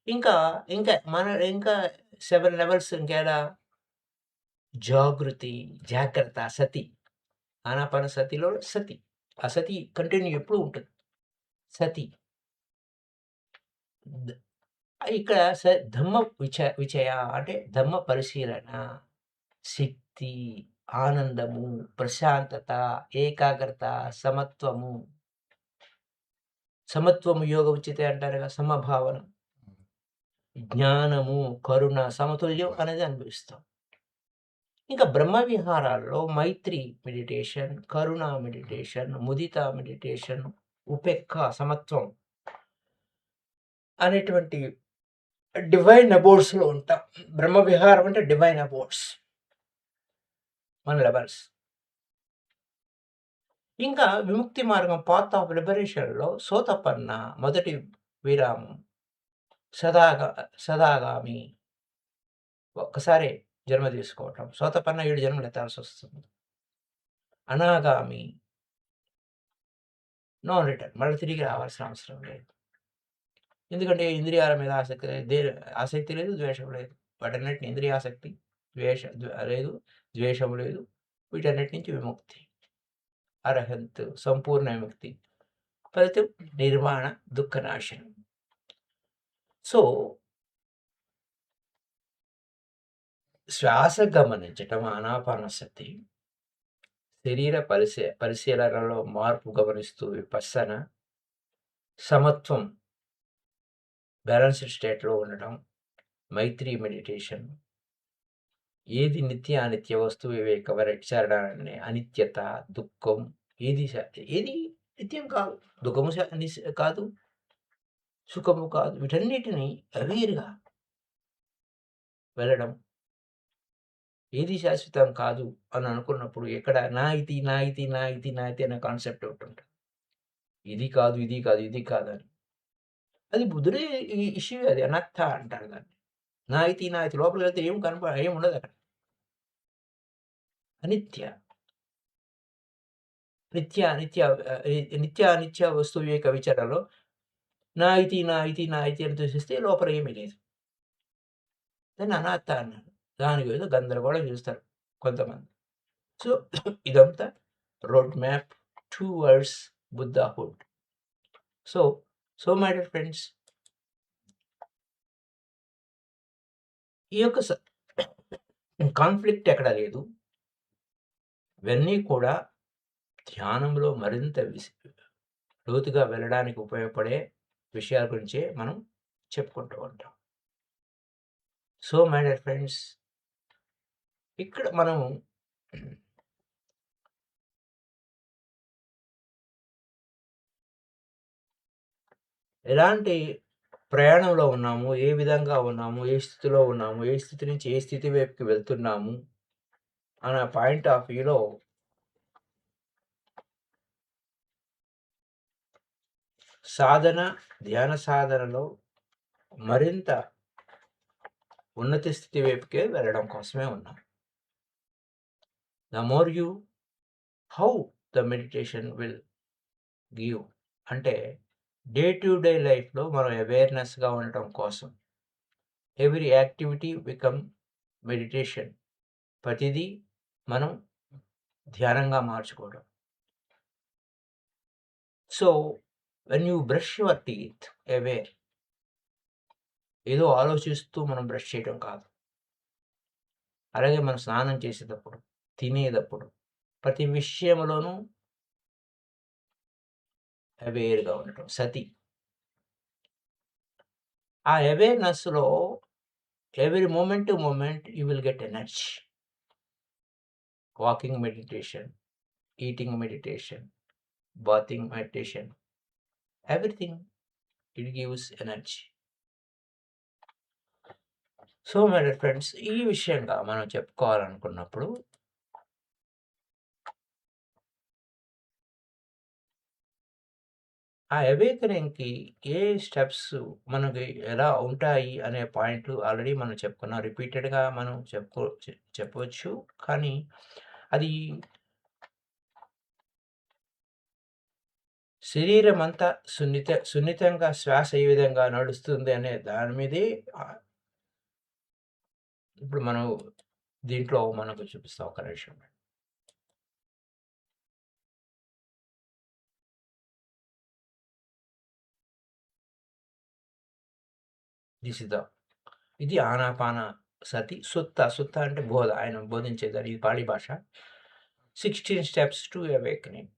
ఇంకా, ఇంకా 7 లెవెల్స్ ఇంకెలా? జాగృతి, జాగ్రత్త, సతి. ఆనాపానసతిలో సతి. ఆ సతి కంటిన్యూ ఎప్పుడూ ఉంటుంది. సతి. ద ఇక్కడ ధమ్మ విచయ అంటే ధమ్మ పరిశీలన, శక్తి, ఆనందము, ప్రశాంతత, ఏకాగ్రత, సమత్వము. సమత్వము యోగ ఉచితే అంటారు కదా! సమభావన. జ్ఞానము, కరుణ, సమతుల్యం అనేది అనుభవిస్తాం. ఇంకా బ్రహ్మ విహారాల్లో మైత్రి మెడిటేషన్, కరుణ మెడిటేషన్, ముదిత మెడిటేషన్, ఉపేక్ష, సమత్వం అనేటువంటి డివైన్ అబోర్డ్స్‌లో ఉంటాం. బ్రహ్మ విహారం అంటే డివైన్ అబోర్డ్స్. మన లెవెల్స్. ఇంకా విముక్తి మార్గం పాత్ ఆఫ్ లిబరేషన్‌లో సోతపన్న మొదటి విరామం. సదాగామి ఒక్కసారే జన్మ తీసుకోవటం. సోతపన్న 7 జన్మలు ఎత్తాల్సొస్తుంది. అనాగామి నో రిటర్న్. మళ్ళీ తిరిగి రావాల్సిన అవసరం లేదు. ఎందుకంటే ఇంద్రియాల మీద ఆసక్తి లేదు. ఆసక్తి లేదు, ద్వేషం లేదు. వాటన్నిటిని ఇంద్రియాసక్తి, లేదు, ద్వేషం లేదు. వీటన్నిటి నుంచి విముక్తి. అర్హంత్ సంపూర్ణ విముక్తి. ఫలితం నిర్వాణ, దుఃఖనాశనం. సో, శ్వాస గమనించటం ఆనాపానసతి, శరీర పరిశీలనలో మార్పు గమనిస్తూ విపස්සన, సమత్వం బ్యాలెన్స్డ్ స్టేట్‌లో ఉండటం, మైత్రి మెడిటేషన్. ఏది నిత్య, అనిత్య వస్తు వివేక విచరణ, అనిత్యత, దుఃఖం ఏది నిత్యం కాదు. దుఃఖము కాదు, సుఖము కాదు. వీటన్నిటిని అవేర్‌గా వెళ్ళడం. ఏది శాశ్వతం కాదు అని అనుకున్నప్పుడు ఎక్కడ నా ఇది, నా ఇది, నా ఇది, నా ఇది అనే కాన్సెప్ట్ ఒకటుంటది. ఇది కాదు, ఇది కాదు, ఇది కాదని. అది బుద్ధుడే ఈ ఇష్యూ అది అనాత్త అంటారు దాన్ని. నాయితి, నాయితి లోపలికెళ్తే ఏం ఉండదక్కడ. అనిత్య. నిత్య, నిత్య నిత్య, అనిత్య వస్తు వివేక విచారాల్లో నాయితి, నాయితి, నాయితి అని చూసేస్తే లోపల ఏమీ లేదు. దాన్ని అనాత్త అన్నారు. దానికి ఏదో గందరగోళం చేస్తారు కొంతమంది. సో, ఇదంతా road map towards Buddhahood. So my dear friends, ఈ యొక్క కాన్ఫ్లిక్ట్ ఎక్కడా లేదు. ఇవన్నీ కూడా ధ్యానంలో మరింత లోతుగా వెళ్ళడానికి ఉపయోగపడే విషయాల గురించే మనం చెప్పుకుంటూ ఉంటాం. సో మై డియర్ ఫ్రెండ్స్, ఇక్కడ మనం ఎలాంటి ప్రయాణంలో ఉన్నాము, ఏ విధంగా ఉన్నాము, ఏ స్థితిలో ఉన్నాము, ఏ స్థితి నుంచి ఏ స్థితి వైపుకి వెళ్తున్నాము అన్న పాయింట్ ఆఫ్ వ్యూలో ధ్యాన సాధనలో మరింత ఉన్నత స్థితి వైపుకే వెళ్ళడం కోసమే ఉన్నాం. The more you how the meditation will give అంటే డే టు డే లైఫ్లో మనం అవేర్నెస్గా ఉండటం కోసం ఎవ్రీ యాక్టివిటీ బికమ్ మెడిటేషన్. ప్రతిదీ మనం ధ్యానంగా మార్చుకోవడం. So when you brush your teeth aware, ఏదో ఆలోచిస్తూ మనం బ్రష్ చేయడం కాదు. అలాగే మనం స్నానం చేసేటప్పుడు, తినేటప్పుడు, ప్రతి విషయంలోనూ అవేర్గా ఉండటం సతి. ఆ అవేర్నెస్లో every moment to moment you will get energy. Walking meditation, eating meditation, bathing meditation, everything it gives energy. So my dear friends, ఈ విషయంగా మనం చెప్పుకోవాలనుకున్నప్పుడు ఆ అవేకనింగ్‌కి ఏ స్టెప్స్ మనకి ఎలా ఉంటాయి అనే పాయింట్ ఆల్రెడీ మనం చెప్పుకున్నాం. రిపీటెడ్‌గా మనం చెప్పవచ్చు. కానీ అది శరీరమంతా సున్నితంగా శ్వాస ఏ విధంగా నడుస్తుంది అనే దాని మీదే ఇప్పుడు మనం దీంట్లో మనకు చూపిస్తాం. ఒక నిమిషం. ఇది ఆనాపాన సతి సుత్త అంటే బోధ. ఆయన బోధించేదాన్ని. ఇది పాళీ భాష. 16 steps to awakening.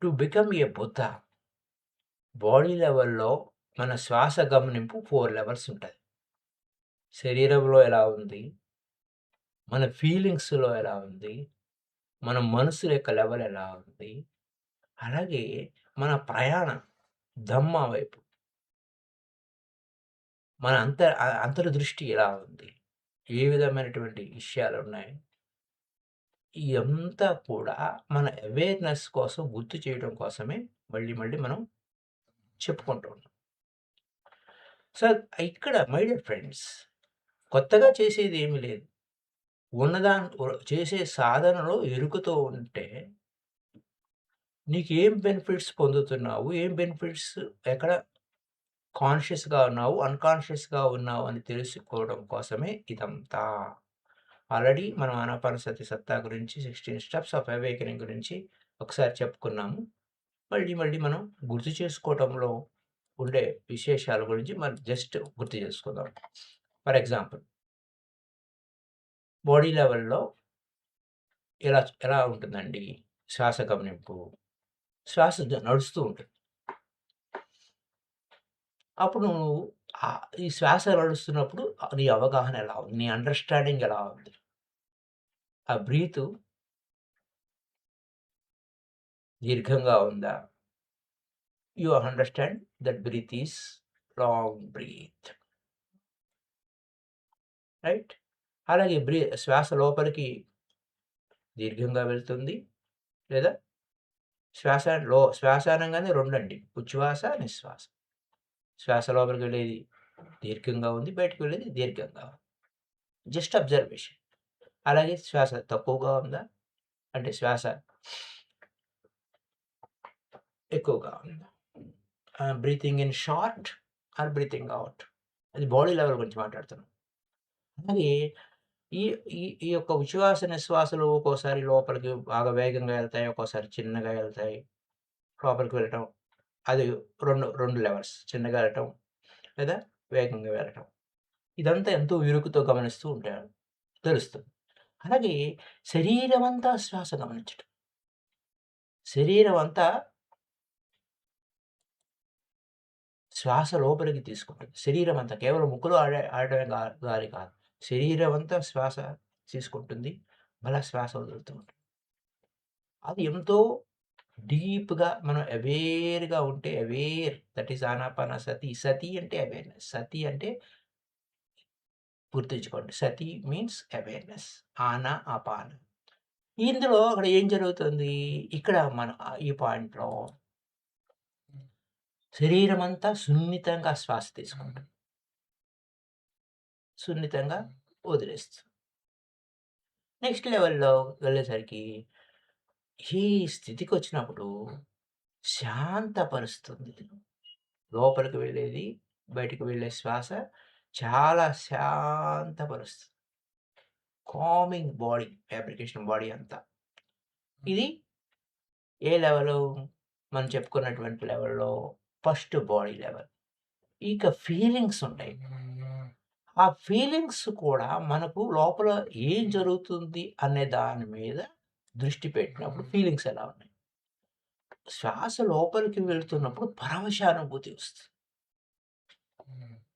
To become a Buddha, body లెవెల్‌లో మన శ్వాస గమనింపు 4 లెవెల్స్ ఉంటాయి. శరీరంలో ఎలా ఉంది, మన ఫీలింగ్స్‌లో ఎలా ఉంది, మన మనసు యొక్క లెవెల్ ఎలా ఉంది, అలాగే మన ప్రయాణం ధమ్మ వైపు మన అంతర్దృష్టి ఎలా ఉంది, ఏ విధమైనటువంటి విషయాలున్నాయి, ఇదంతా కూడా మన అవేర్‌నెస్ కోసం గుర్తు చేయడం కోసమే మళ్ళీ మనం చెప్పుకుంటూ ఉన్నాం. సో, ఇక్కడ మై డియర్ ఫ్రెండ్స్, కొత్తగా చేసేది ఏమీ లేదు. చేసే సాధనలో ఎరుకతో ఉంటే నీకేం బెనిఫిట్స్ పొందుతున్నావు, ఏం బెనిఫిట్స్ ఎక్కడ కాన్షియస్‌గా ఉన్నావు, అన్‌కాన్షియస్‌గా ఉన్నావు అని తెలుసుకోవడం కోసమే ఇదంతా. ఆల్రెడీ మనం ఆనాపానసతి సత్తా గురించి 16 స్టెప్స్ ఆఫ్ అవేకెనింగ్ గురించి ఒకసారి చెప్పుకున్నాము. మళ్ళీ మనం గుర్తు చేసుకోవటంలో ఉండే విశేషాల గురించి మనం జస్ట్ గుర్తు చేసుకుందాం. ఫర్ ఎగ్జాంపుల్, బాడీ లెవెల్‌లో ఎలా ఉంటుందండి శ్వాస గమనింపు? శ్వాస నడుస్తూ ఉంటుంది. అప్పుడు నువ్వు ఈ శ్వాస నడుస్తున్నప్పుడు నీ అవగాహన ఎలా ఉంది? నీ అండర్‌స్టాండింగ్ ఎలా ఉంది? ఆ బ్రీతు దీర్ఘంగా ఉందా? You understand that breath is long breath. Right. అలాగే శ్వాస లోపలికి దీర్ఘంగా వెళ్తుంది, లేదా శ్వాస అనగానే రెండండి, ఉచ్ఛ్వాస, నిశ్వాస. శ్వాస లోపలికి వెళ్ళేది దీర్ఘంగా ఉంది, బయటకు వెళ్ళేది దీర్ఘంగా ఉంది. Just observation. అలాగే శ్వాస తక్కువగా ఉందా, అంటే శ్వాస ఎక్కువగా ఉందా, breathing in short or breathing out, అది బాడీ లెవెల్ గురించి మాట్లాడుతున్నాం. అలాగే ఈ ఈ ఈ యొక్క ఉచ్ఛ్వాస నిశ్వాసలు ఒక్కోసారి లోపలికి బాగా వేగంగా వెళ్తాయి, ఒక్కోసారి చిన్నగా వెళ్తాయి. లోపలికి వెళ్ళటం అది రెండు లెవెల్స్, చిన్నగా వెళ్ళటం లేదా వేగంగా వెళ్ళటం. ఇదంతా ఎంతో ఇరుకుతో గమనిస్తూ ఉంటాడు, తెలుస్తుంది. అలాగే శరీరం అంతా శ్వాస గమనించటం. శరీరం అంతా శ్వాస లోపలికి తీసుకుంటుంది. శరీరం అంతా, కేవలం ముక్కులో ఆడటమే గాలి కాదు. శరీరం అంతా శ్వాస తీసుకుంటుంది, మళ్ళా శ్వాస వదులుతూ ఉంటుంది. అది ఎంతో డీప్‌గా మనం అవేర్‌గా ఉంటే, దట్ ఈస్ ఆనాపానసతి. సతి అంటే అవేర్‌నెస్. సతి అంటే గుర్తుంచుకోండి. సతి మీన్స్ అవేర్‌నెస్. ఆనా, అపాన. ఇందులో అక్కడ ఏం జరుగుతుంది? ఇక్కడ మన ఈ పాయింట్‌లో శరీరమంతా సున్నితంగా శ్వాస తీసుకుంటుంది, సున్నితంగా వదిలేస్తుంది. నెక్స్ట్ లెవెల్‌లో వెళ్ళేసరికి ఈ స్థితికొచ్చినప్పుడు శాంతపరుస్తుంది. లోపలికి వెళ్ళేది, బయటికి వెళ్ళే శ్వాస చాలా శాంతపరుస్తుంది. కామింగ్ బాడీ, ఫ్యాబ్రికేషన్ బాడీ అంతా. ఇది ఏ లెవెలు? మనం చెప్పుకున్నటువంటి లెవెల్‌లో ఫస్ట్ బాడీ లెవెల్. ఇక ఫీలింగ్స్ ఉంటాయి. ఆ ఫీలింగ్స్ కూడా మనకు లోపల ఏం జరుగుతుంది అనే దాని మీద దృష్టి పెట్టినప్పుడు ఫీలింగ్స్ ఎలా ఉన్నాయి? శ్వాస లోపలికి వెళ్తున్నప్పుడు పరవశానుభూతి వస్తుంది.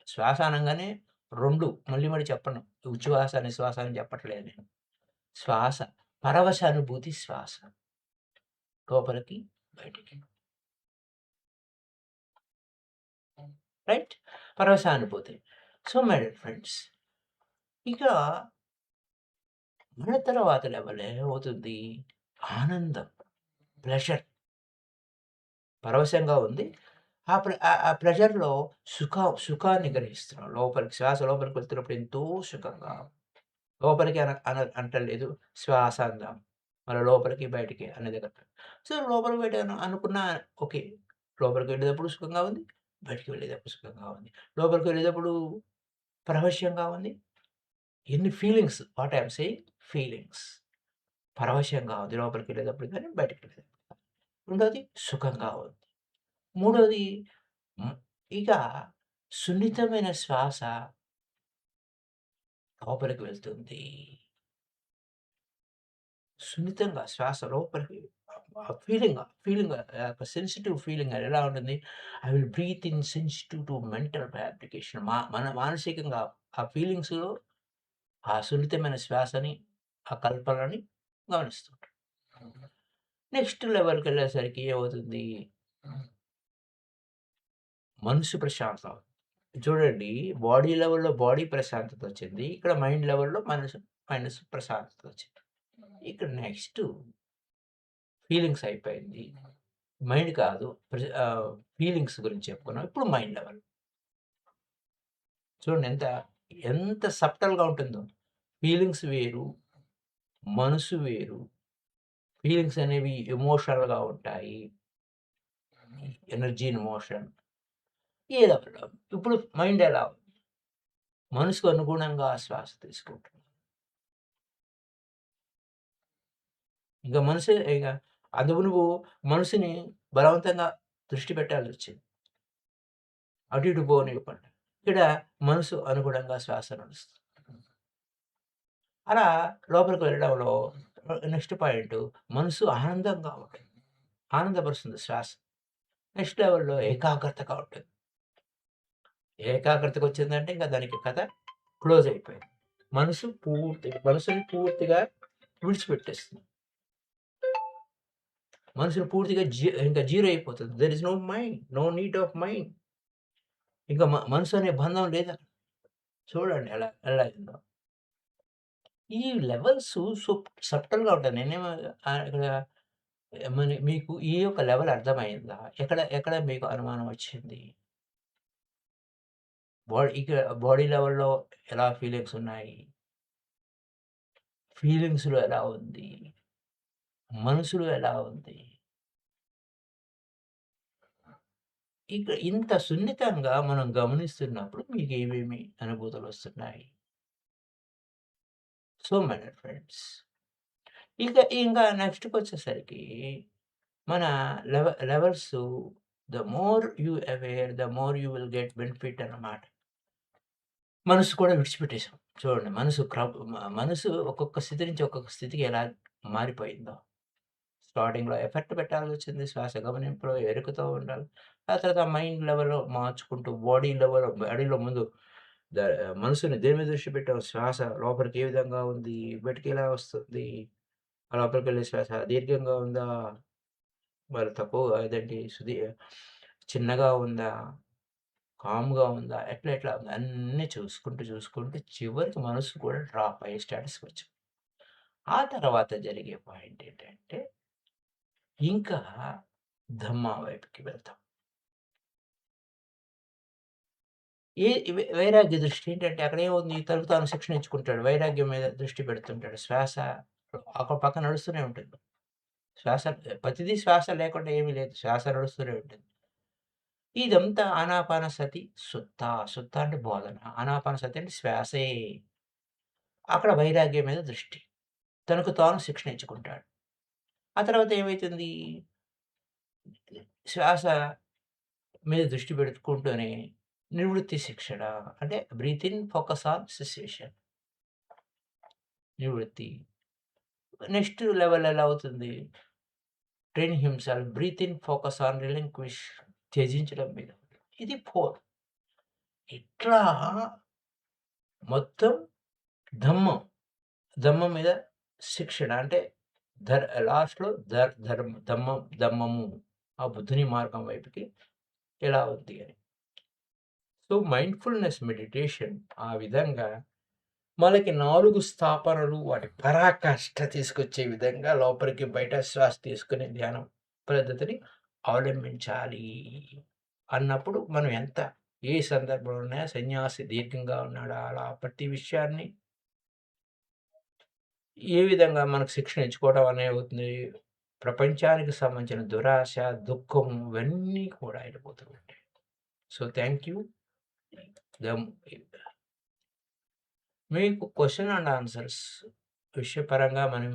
శ్వాస అనంగానే 2 మళ్ళీ చెప్పను. ఉచ్ఛ్వాస, నిశ్వాస అని చెప్పట్లేదు నేను. శ్వాస, పరవశానుభూతి శ్వాస. లోపలికి, బయటికి. రైట్? పరవశానుభూతి. సో మై డియర్ ఫ్రెండ్స్, ఇక మన తర్వాత లెవెల్ ఏమవుతుంది? ఆనందం, ప్లెజర్. పరవశంగా ఉంది. ఆ ప్లెజర్‌లో సుఖాన్ని గ్రహిస్తున్నాం. లోపలికి శ్వాస లోపలికి వెళ్తున్నప్పుడు ఎంతో సుఖంగా, లోపలికి అంటలేదు, శ్వాస అందాం. మళ్ళా లోపలికి, బయటికి అనేది కదా. సో, లోపలికి బయటికి అనుకున్నా ఓకే. లోపలికి వెళ్ళేటప్పుడు సుఖంగా ఉంది, బయటికి వెళ్ళేటప్పుడు సుఖంగా ఉంది. లోపలికి వెళ్ళేటప్పుడు పరవశ్యంగా ఉంది. ఎన్ని feelings, what I am saying feelings. పరవశంగా ఉంది లోపలికి వెళ్ళేటప్పుడు గాని, బయటికి వెళ్ళేటప్పుడు. రెండోది సుఖంగా ఉంది. మూడోది హ్మ్, ఇక సున్నితమైన శ్వాస లోపలికి వెళ్తుంది. సున్నితంగా శ్వాస లోపలికి, ఫీలింగ్ ఒక సెన్సిటివ్ ఫీలింగ్ అది ఎలా ఉంటుంది? I will breathe in sensitive to mental fabrication. మన మానసికంగా ఆ ఫీలింగ్స్‌లో ఆ సున్నితమైన శ్వాసని, ఆ కల్పనని గమనిస్తుంటాం. నెక్స్ట్ లెవెల్‌కెళ్ళేసరికి ఏమవుతుంది? మనసు ప్రశాంతం. చూడండి, బాడీ లెవెల్‌లో బాడీ ప్రశాంతత వచ్చింది. ఇక్కడ మైండ్ లెవెల్‌లో మనసు ప్రశాంతత వచ్చింది. ఇక్కడ నెక్స్టు ఫీలింగ్స్ అయిపోయింది. మైండ్ కాదు, ఫీలింగ్స్ గురించి చెప్పుకున్నాం. ఇప్పుడు మైండ్ లెవెల్. చూడండి ఎంత సబ్టల్‌గా ఉంటుందో. ఫీలింగ్స్ వేరు, మనసు వేరు. ఫీలింగ్స్ అనేవి ఎమోషనల్‌గా ఉంటాయి. Energy in motion. ఏ లెవెల్‌లో. ఇప్పుడు మైండ్ ఎలా ఉంది? మనసుకు అనుగుణంగా శ్వాస తీసుకుంటుంది. ఇక అందుకు నువ్వు మనసుని బలవంతంగా దృష్టి పెట్టాల్సొచ్చింది. అటు ఇటు పోనివ్వకుండా. ఇక్కడ మనసు అనుగుణంగా శ్వాస నడుస్తుంది. అలా లోపలికి వెళ్ళడంలో నెక్స్ట్ పాయింట్, మనసు ఆనందంగా ఉంటుంది. ఆనందపరుస్తుంది శ్వాస. నెక్స్ట్ లెవెల్‌లో ఏకాగ్రతగా ఉంటుంది. ఏకాగ్రతకొచ్చిందంటే ఇంక దానికి కథ క్లోజ్ అయిపోయింది. మనసుని పూర్తిగా విడిచిపెట్టేస్తుంది. మనసుని పూర్తిగా ఇంక జీరో అయిపోతుంది. There is no mind. No need of mind. ఇంకా మనసు అనే బంధం లేదు. చూడండి ఎలా ఎలా అయిందో. ఈ లెవెల్స్ సబ్టల్‌గా ఉంటాయి. నేనేమో ఇక్కడ మీకు ఈ యొక్క లెవెల్ అర్థమైందా? ఎక్కడ ఎక్కడ మీకు అనుమానం వచ్చింది? ఇక బాడీ లెవెల్‌లో ఎలా ఫీలింగ్స్ ఉన్నాయి? ఫీలింగ్స్‌లో ఎలా ఉంది? మనసులో ఎలా ఉంది? ఇక ఇంత సున్నితంగా మనం గమనిస్తున్నప్పుడు మీకేమేమి అనుభూతులొస్తున్నాయి? So many friends. ఇంకా నెక్స్ట్‌కొచ్చేసరికి మన levels the more you aware, the more you will get benefit అన్నమాట. మనసు కూడా విడిచిపెట్టేసాం. చూడండి మనసు ఒక్కొక్క స్థితి నుంచి ఒక్కొక్క స్థితికి ఎలా మారిపోయిందో. స్టార్టింగ్‌లో ఎఫెక్ట్ పెట్టాల్సొచ్చింది. శ్వాస గమనింపులో ఎరుకుతూ ఉండాలి. ఆ తర్వాత మైండ్ లెవెల్‌లో మార్చుకుంటూ బాడీలో ముందు ద మనసుని దేని మీద దృష్టి పెట్టాం? శ్వాస లోపలికి ఏ విధంగా ఉంది? బయటికి ఎలా వస్తుంది? లోపలికెళ్ళే శ్వాస దీర్ఘంగా ఉందా? మరి తక్కువ అదేంటి చిన్నగా ఉందా? కామ్‌గా ఉందా? ఎట్లా ఉంది? అన్నీ చూసుకుంటూ చివరికి మనసు కూడా డ్రాప్ అయ్యే స్టేటస్‌కొచ్చాం. ఆ తర్వాత జరిగే పాయింట్ ఏంటంటే, ఇంకా ధమ్మా వైపుకి వెళ్తాం. వైరాగ్య దృష్టి ఏంటంటే అక్కడేముంది తనకు తాను శిక్షణ ఇచ్చుకుంటాడు. వైరాగ్యం మీద దృష్టి పెడుతుంటాడు. శ్వాస ఒక పక్క నడుస్తూనే ఉంటుంది. శ్వాస ప్రతిదీ శ్వాస లేకుండా ఏమీ లేదు. శ్వాస నడుస్తూనే ఉంటుంది. ఇదంతా ఆనాపానసతి సుత్త. సుత్త అంటే బోధన. ఆనాపానసతి అంటే శ్వాసే. అక్కడ వైరాగ్యం మీద దృష్టి. తనకు తాను శిక్షణ ఇచ్చుకుంటాడు. ఆ తర్వాత ఏమైతుంది? శ్వాస మీద దృష్టి పెట్టుకుంటూనే నివృత్తి శిక్షణ అంటే breathe in, focus on sensation నివృత్తి. నెక్స్ట్ లెవెల్ ఎలా అవుతుంది? Train himself breathe in, focus on relinquish త్యజించడం మీద. ఇది 4. ఇట్లా మొత్తం ధమ్మం. ధమ్మం మీద శిక్షణ అంటే లాస్ట్‌లో ధమ్మము ఆ బుద్ధుని మార్గం వైపుకి ఎలా ఉంది అని. సో, మైండ్‌ఫుల్‌నెస్ మెడిటేషన్ ఆ విధంగా మనకి 4 స్థాపనలు వాటి పరాకాష్ఠ తీసుకొచ్చే విధంగా లోపలికి బయట శ్వాస తీసుకునే ధ్యానం పద్ధతిని అవలంబించాలి. అన్నప్పుడు మనం ఏ సందర్భంలోనైనా సన్యాసి దీర్ఘంగా ఉన్నాడా అలా ప్రతి విషయాన్ని ఏ విధంగా మనకు శిక్షణ ఇచ్చుకోవడం అవుతుంది. ప్రపంచానికి సంబంధించిన దురాశ, దుఃఖం ఇవన్నీ కూడా వెళ్ళిపోతూ ఉంటాయి. So, thank you. దమ్ మీకు క్వెషన్ అండ్ ఆన్సర్స్ విషయపరంగా మనం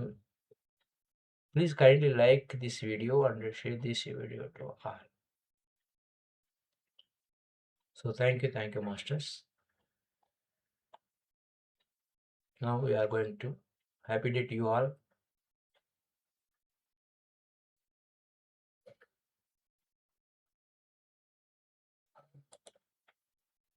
please kindly like this video and share this video to all. So thank you masters. Now we are going to happy day to you all.